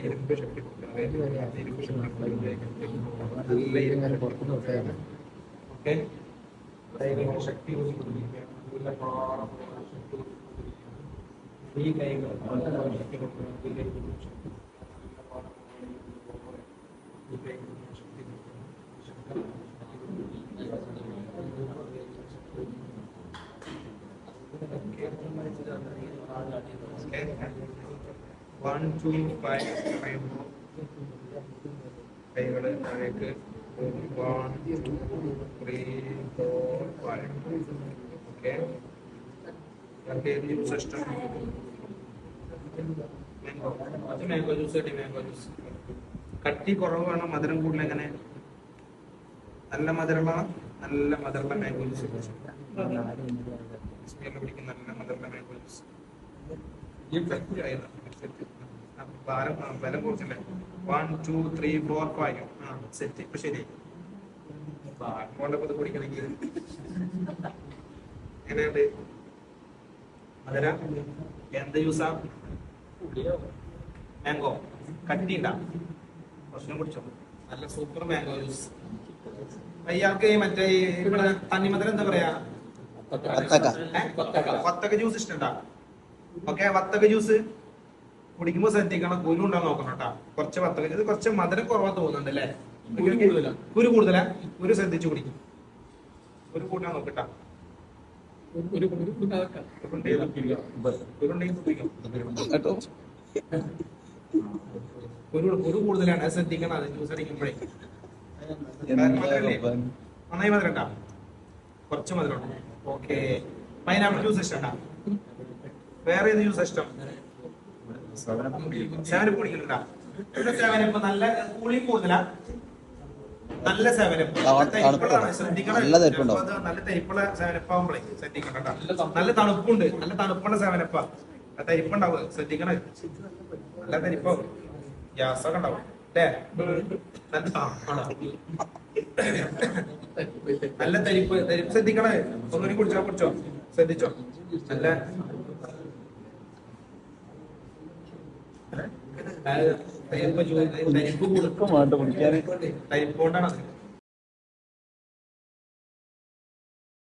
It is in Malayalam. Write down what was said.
ഇരുമ്പ് ശക്തി ഇരുമ്പ് ശക്തി ഈ കൈകൾ One, two, five, കൈകള് താഴേക്ക് 1, 2, 3, 4, 5. ഓക്കെ ജ്യൂസ് ഇഷ്ടം മാംഗോ ജ്യൂസ് കിട്ടി. മാംഗോ ജ്യൂസ് കട്ടി കുറവ് വേണം, മധുരം കൂടുതൽ. എങ്ങനെ നല്ല മധുരമുള്ള മാംഗോ ജ്യൂസ് പിടിക്കുന്ന നല്ല മധുരമുള്ള മാംഗോ ജ്യൂസ്. വില കുറച്ചില്ലേ? 1, 2, 3, 4, 5. സെറ്റ്. ഇപ്പൊ ശരി കൊണ്ടപ്പോ കുടിക്കണമെങ്കിൽ എങ്ങനെയുണ്ട് മധുര? എന്ത് ജ്യൂസാ? മാംഗോ കട്ടി ഉണ്ടാ? പ്രശ്നം കുടിച്ചോ? നല്ല സൂപ്പർ മാംഗോ ജ്യൂസ്. ഇയാൾക്ക് മറ്റേ ഇവിടെ തണ്ണിമധുരം എന്താ പറയാ? വത്തക്ക ജ്യൂസ് ഇഷ്ടണ്ടാ? ഓക്കെ, വത്തക്ക ജ്യൂസ് കുടിക്കുമ്പോ ശ്രദ്ധിക്കണം, കുരു ഉണ്ടോ നോക്കണം കേട്ടാ. കുറച്ച് വത്തക്ക ജ്യൂസ് കുറച്ച് മധുരം കുറവാ തോന്നുന്നുണ്ട് അല്ലേ? കുരു കൂടുതലാ? കുരു ശ്രദ്ധിച്ചു കുടിക്കും. കുരു കൂട്ടാൻ നോക്കട്ടാ. കുരു കൂടുതലാണ്, ശ്രദ്ധിക്കണം. അത് ജ്യൂസ് അടിക്കുമ്പോഴേ നന്നായി മധുരം ഉണ്ടാ? കുറച്ച് മധുരം. ഓക്കെ, പൈനാപ്പിൾ ജ്യൂസ് ഇഷ്ടണ്ടാ? വേറെ ഏത് ജ്യൂസ് ഇഷ്ടം? സെവനപ്പ് കുടിക്കുന്നുണ്ടാ? സെവനപ്പ് നല്ല കൂളിംഗ് കൂടുതലാ? നല്ല സെവനപ്പ് ശ്രദ്ധിക്കണം. നല്ല തരിപ്പുള്ള സെവനപ്പാകുമ്പോഴേ ശ്രദ്ധിക്കണം. നല്ല തണുപ്പുണ്ട്, നല്ല തണുപ്പുള്ള സെവനപ്പാ. തരിപ്പുണ്ടാവും, ശ്രദ്ധിക്കണം. നല്ല തരിപ്പാവും, ഗ്യാസൊക്കെ ഉണ്ടാവും അല്ലേ? നല്ല തരിപ്പ് ശ്രദ്ധിക്കണേ. ഒന്നുകൂടി കുടിച്ചോ ശ്രദ്ധിച്ചോ. നല്ല തരിപ്പ് കൊണ്ടാണ്